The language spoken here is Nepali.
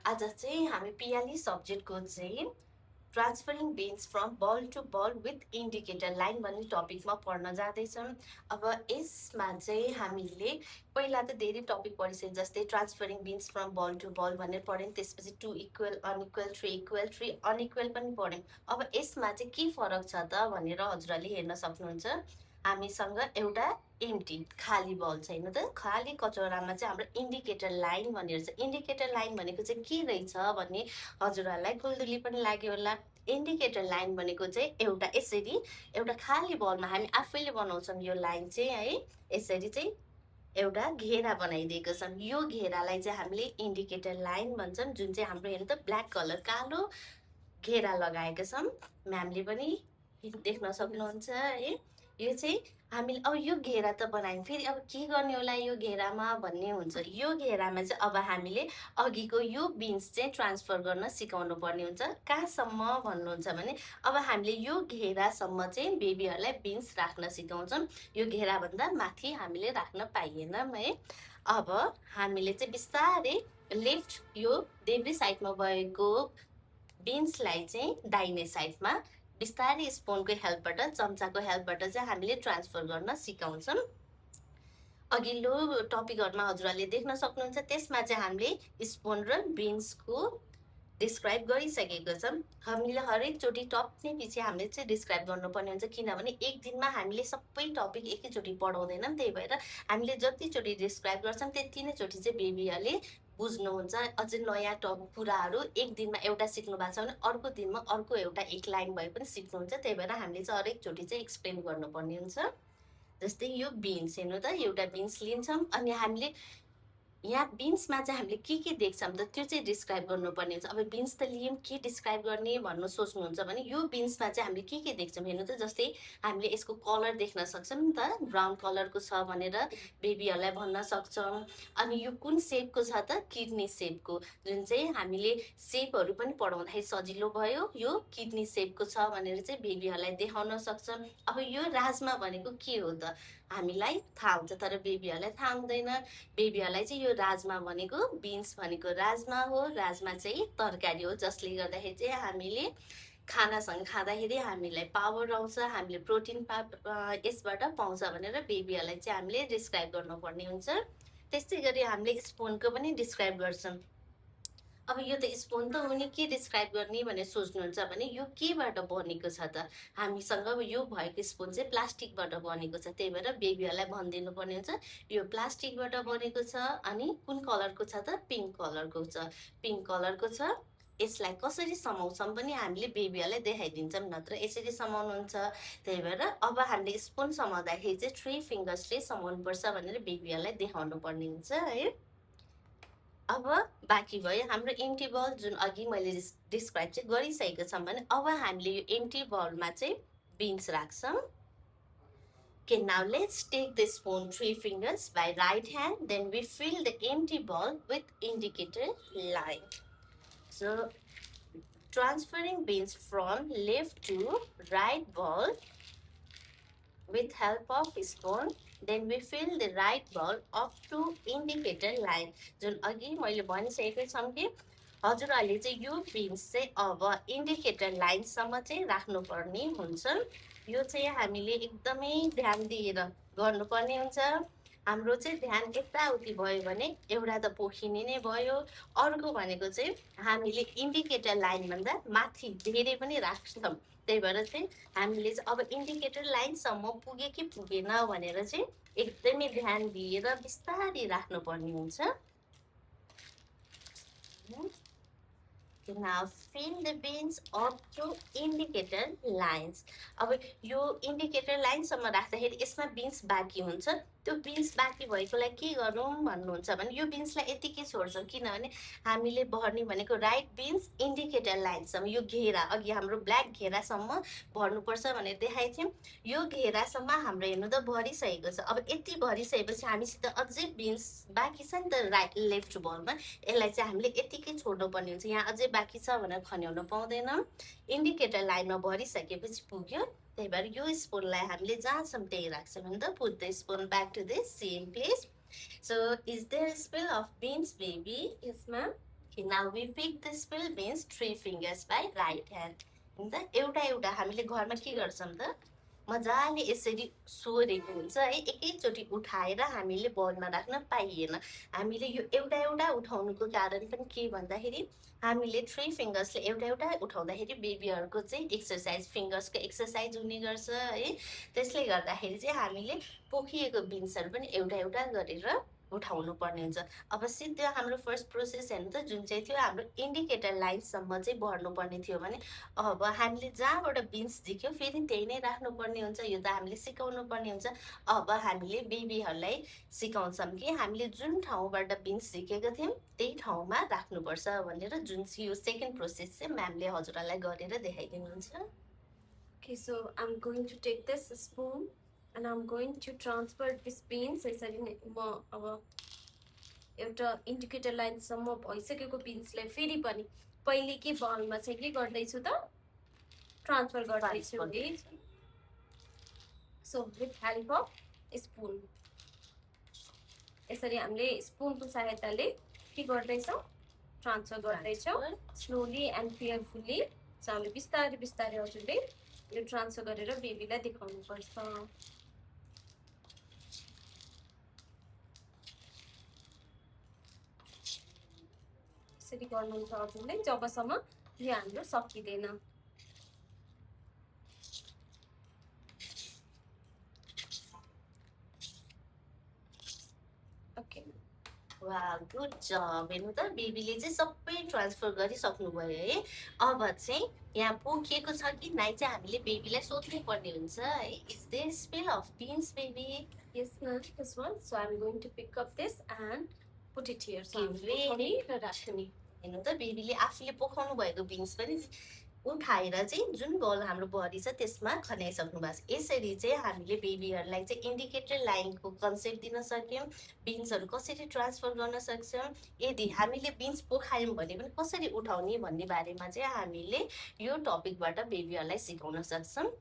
आज चाहिँ हामी पियाली सब्जेक्टको चाहिँ transferring beans from ball to bowl with indicator line भन्ने टपिकमा पढ्न जाँदैछौँ। अब यसमा चाहिँ हामीले पहिला त धेरै टपिक पढिसक्यो, जस्तै transferring beans from ball to ball भनेर पढ्यौँ। त्यसपछि 2 इक्वल अनइक्वल, 3 इक्वल, 3 अनइक्वल पनि पढ्यौँ। अब यसमा चाहिँ के फरक छ त भनेर हजुरहरूले हेर्न सक्नुहुन्छ। हामीसँग एउटा एम्टी खाली बल छैन त, खाली कचौरामा चाहिँ हाम्रो इन्डिकेटर लाइन भनेर छ। इन्डिकेटर लाइन भनेको चाहिँ के रहेछ भन्ने हजुरहरूलाई खुल्दुली पनि लाग्यो होला। इन्डिकेटर लाइन भनेको चाहिँ एउटा यसरी एउटा खाली बलमा हामी आफैले बनाउँछौँ यो लाइन चाहिँ है, यसरी चाहिँ एउटा घेरा बनाइदिएको छौँ। यो घेरालाई चाहिँ हामीले इन्डिकेटर लाइन भन्छौँ, जुन चाहिँ हाम्रो हेर्नु त ब्ल्याक कलर कालो घेरा लगाएको छौँ। म्यामले पनि देख्न सक्नुहुन्छ है। यो चाहिँ हामीले अब यो घेरा त बनायौँ, फेरि अब के गर्ने होला यो घेरामा भन्ने हुन्छ। यो घेरामा चाहिँ अब हामीले अघिको यो बिन्स चाहिँ ट्रान्सफर गर्न सिकाउनु पर्ने हुन्छ। कहाँसम्म भन्नुहुन्छ भने अब हामीले यो घेरासम्म चाहिँ बेबीहरूलाई बिन्स राख्न सिकाउँछौँ। यो घेराभन्दा माथि हामीले राख्न पाइएनौँ है। अब हामीले चाहिँ बिस्तारै लेफ्ट यो देब्रे साइडमा भएको बिन्सलाई चाहिँ दाहिने साइडमा बिस्तारै स्पुनको हेल्पबाट, चम्चाको हेल्पबाट चाहिँ हामीले ट्रान्सफर गर्न सिकाउँछौँ। अघिल्लो टपिकहरूमा हजुरहरूले देख्न सक्नुहुन्छ, त्यसमा चाहिँ हामीले स्पुन र बिन्सको डिस्क्राइब गरिसकेको छौँ। हामीले हरेकचोटि टप्ने पछि हामीले चाहिँ डिस्क्राइब गर्नुपर्ने हुन्छ, किनभने एक दिनमा हामीले सबै टपिक एकैचोटि पढाउँदैनौँ। त्यही भएर हामीले जतिचोटि डिस्क्राइब गर्छौँ त्यति नै चोटि चाहिँ बेबीहरूले बुझ्नुहुन्छ। अझै नयाँ कुराहरू एक दिनमा एउटा सिक्नु भएको छ भने अर्को दिनमा अर्को एउटा एक लाइन भए पनि सिक्नुहुन्छ। त्यही भएर हामीले चाहिँ हरेकचोटि चाहिँ एक्सप्लेन गर्नुपर्ने हुन्छ। जस्तै यो बिन्स हेर्नु त, एउटा बिन्स लिन्छौँ अनि हामीले यहाँ बिन्समा चाहिँ हामीले के देख्छौँ त त्यो चाहिँ डिस्क्राइब गर्नुपर्ने हुन्छ। अब बिन्स त लियौँ, के डिस्क्राइब गर्ने भन्नु सोच्नुहुन्छ भने यो बिन्समा चाहिँ हामीले के देख्छौँ हेर्नु त। जस्तै हामीले यसको कलर देख्न सक्छौँ नि त, ब्राउन कलरको छ भनेर बेबीहरूलाई भन्न सक्छौँ। अनि यो कुन सेपको छ त, किडनी सेपको, जुन चाहिँ हामीले सेपहरू पनि पढाउँदाखेरि सजिलो भयो। यो किडनी सेपको छ भनेर चाहिँ बेबीहरूलाई देखाउन सक्छौँ। अब यो राजमा भनेको के हो त हामीलाई थाहा हुन्छ, तर बेबीहरूलाई थाहा हुँदैन। बेबीहरूलाई चाहिँ यो राजमा भनेको, बिन्स भनेको राजमा हो। राजमा चाहिँ तरकारी हो, जसले गर्दाखेरि चाहिँ हामीले खानासँग खाँदाखेरि हामीलाई पावर आउँछ, हामीले प्रोटिन यसबाट पाउँछ भनेर बेबीहरूलाई चाहिँ हामीले डिस्क्राइब गर्नुपर्ने हुन्छ। त्यस्तै गरी हामीले स्पुनको पनि डिस्क्राइब गर्छौँ। अब यो त स्पुन त हो नि, के डिस्क्राइब गर्ने भनेर सोच्नुहुन्छ भने यो केबाट बनेको छ त। हामीसँग यो भएको स्पुन चाहिँ प्लास्टिकबाट बनेको छ। त्यही भएर बेबीहरूलाई भनिदिनु पर्ने हुन्छ यो प्लास्टिकबाट बनेको छ। अनि कुन कलरको छ त, पिङ्क कलरको छ। पिङ्क कलरको छ। यसलाई कसरी समाउँछौँ पनि हामीले बेबीहरूलाई देखाइदिन्छौँ, नत्र यसरी समाउनुहुन्छ। त्यही भएर अब हामीले स्पुन समाउँदाखेरि चाहिँ 3 फिङ्गर्सले समाउनुपर्छ भनेर बेबीहरूलाई देखाउनु पर्ने हुन्छ है। अब बाँकी भयो हाम्रो एम्टी बल, जुन अघि मैले डिस्क्राइब चाहिँ गरिसकेको छौँ भने अब हामीले यो एम्टी बलमा चाहिँ बिन्स राख्छौँ। Okay, now let's take the spoon 3 fingers by right hand. Then we fill the empty ball with indicator line. So, transferring beans from left to right ball with help of spoon. Then we fill the right ball up to indicator line. जुन अघि मैले भनिसकेको छु कि हजुरहरूले चाहिँ यो बिन्स चाहिँ अब इन्डिकेटर लाइनसम्म चाहिँ राख्नुपर्ने हुन्छ। यो चाहिँ हामीले एकदमै ध्यान दिएर गर्नुपर्ने हुन्छ। हाम्रो चाहिँ ध्यान यताउति भयो भने एउटा त पोखिने नै भयो। अर्को भनेको चाहिँ हामीले इन्डिकेटर लाइनभन्दा माथि धेरै पनि राख्छौँ। त्यही भएर चाहिँ हामीले चाहिँ अब इन्डिकेटर लाइनसम्म पुगे कि पुगेन भनेर चाहिँ एकदमै ध्यान दिएर बिस्तारै राख्नुपर्ने हुन्छ। Now fill the beans up to indicator lines. अब यो इन्डिकेटर लाइनसम्म राख्दाखेरि यसमा बिन्स बाँकी हुन्छ। त्यो बिन्स बाँकी भएकोलाई के गरौँ भन्नुहुन्छ भने यो बिन्सलाई यतिकै छोड्छौँ, किनभने हामीले भर्ने भनेको राइट बिन्स इन्डिकेटर लाइनसम्म। यो घेरा अघि हाम्रो ब्ल्याक घेरासम्म भर्नुपर्छ भनेर देखाएको थियौँ। यो घेरासम्म हाम्रो हेर्नु त भरिसकेको छ। अब यति भरिसकेपछि हामीसित अझै बिन्स बाँकी छ नि त राइट लेफ्ट बलमा, यसलाई चाहिँ हामीले यतिकै छोड्नुपर्ने हुन्छ। यहाँ अझै बाँकी छ भनेर खन्याउन पाउँदैनौँ। इन्डिकेटर लाइनमा भरिसकेपछि पुग्यो। त्यही भएर यो स्पुनलाई हामीले जहाँसम्म त्यही राख्छौँ नि त। Put the spoon back to the same place. So is there a smell of beans, baby? Yes, ma'am. Okay, now we pick the spill beans 3 fingers by right hand. एउटा एउटा हामीले घरमा के गर्छौँ त मजाले यसरी सोरेको हुन्छ है एकैचोटि उठाएर हामीले बलमा राख्न पाइएन हामीले यो एउटा एउटा उठाउनुको कारण पनि के भन्दाखेरि हामीले 3 फिङ्गर्सले एउटा एउटा उठाउँदाखेरि बेबीहरूको चाहिँ एक्सर्साइज फिङ्गर्सको एक्सर्साइज हुने गर्छ है त्यसले गर्दाखेरि चाहिँ हामीले पोखिएको बिन्सहरू पनि एउटा एउटा गरेर उठाउनु पर्ने हुन्छ अब सिधै हाम्रो फर्स्ट प्रोसेस हेर्नु त जुन चाहिँ थियो हाम्रो इन्डिकेटर लाइनसम्म चाहिँ बढ्नुपर्ने थियो भने अब हामीले जहाँबाट बिन्स झिक्यो फेरि त्यही नै राख्नुपर्ने हुन्छ यो त हामीले सिकाउनु पर्ने हुन्छ अब हामीले बेबीहरूलाई सिकाउँछौँ कि हामीले जुन ठाउँबाट बिन्स झिकेको थियौँ त्यही ठाउँमा राख्नुपर्छ भनेर जुन चाहिँ यो सेकेन्ड प्रोसेस चाहिँ म्यामले हजुरहरूलाई गरेर देखाइदिनुहुन्छ Okay, so I'm going to take this spoon and I'm going to transfer this beans यसरी नै म अब एउटा इन्डिकेटर लाइनसम्म भइसकेको बिन्सलाई फेरि पनि पहिले के बलमा चाहिँ के गर्दैछु त ट्रान्सफर गर्दैछु है so with help of spoon यसरी हामीले स्पुनको सहायताले के गर्दैछौँ ट्रान्सफर गर्दैछौँ स्लोली एन्ड केयरफुल्ली सो हामीले बिस्तारै बिस्तारै हजुरले यो ट्रान्सफर गरेर बेबीलाई देखाउनुपर्छ यसरी गर्नुहुन्छ हजुरले जबसम्म यो हाम्रो सकिँदैन ओके वा गुड जब हेर्नु त बेबीले चाहिँ सबै ट्रान्सफर गरिसक्नुभयो है अब चाहिँ यहाँ पोखिएको छ कि नाइ चाहिँ हामीले बेबीलाई सोध्नु पर्ने हुन्छ है is there smell of beans baby Yes, ma'am. This one. So I'm going to pick up this and put it here. So I'm very राख्ने हेर्नु त बेबीले आफूले पोखाउनु भएको बिन्स पनि उठाएर चाहिँ जुन बल हाम्रो बडी छ त्यसमा खन्याइसक्नु भएको छ यसरी चाहिँ हामीले बेबीहरूलाई चाहिँ इन्डिकेटर लाइनको कन्सेप्ट दिन सक्यौँ बिन्सहरू कसरी ट्रान्सफर गर्न सक्छौँ यदि हामीले बिन्स पोखायौँ भने पनि कसरी उठाउने भन्ने बारेमा चाहिँ हामीले यो टपिकबाट बेबीहरूलाई सिकाउन सक्छौँ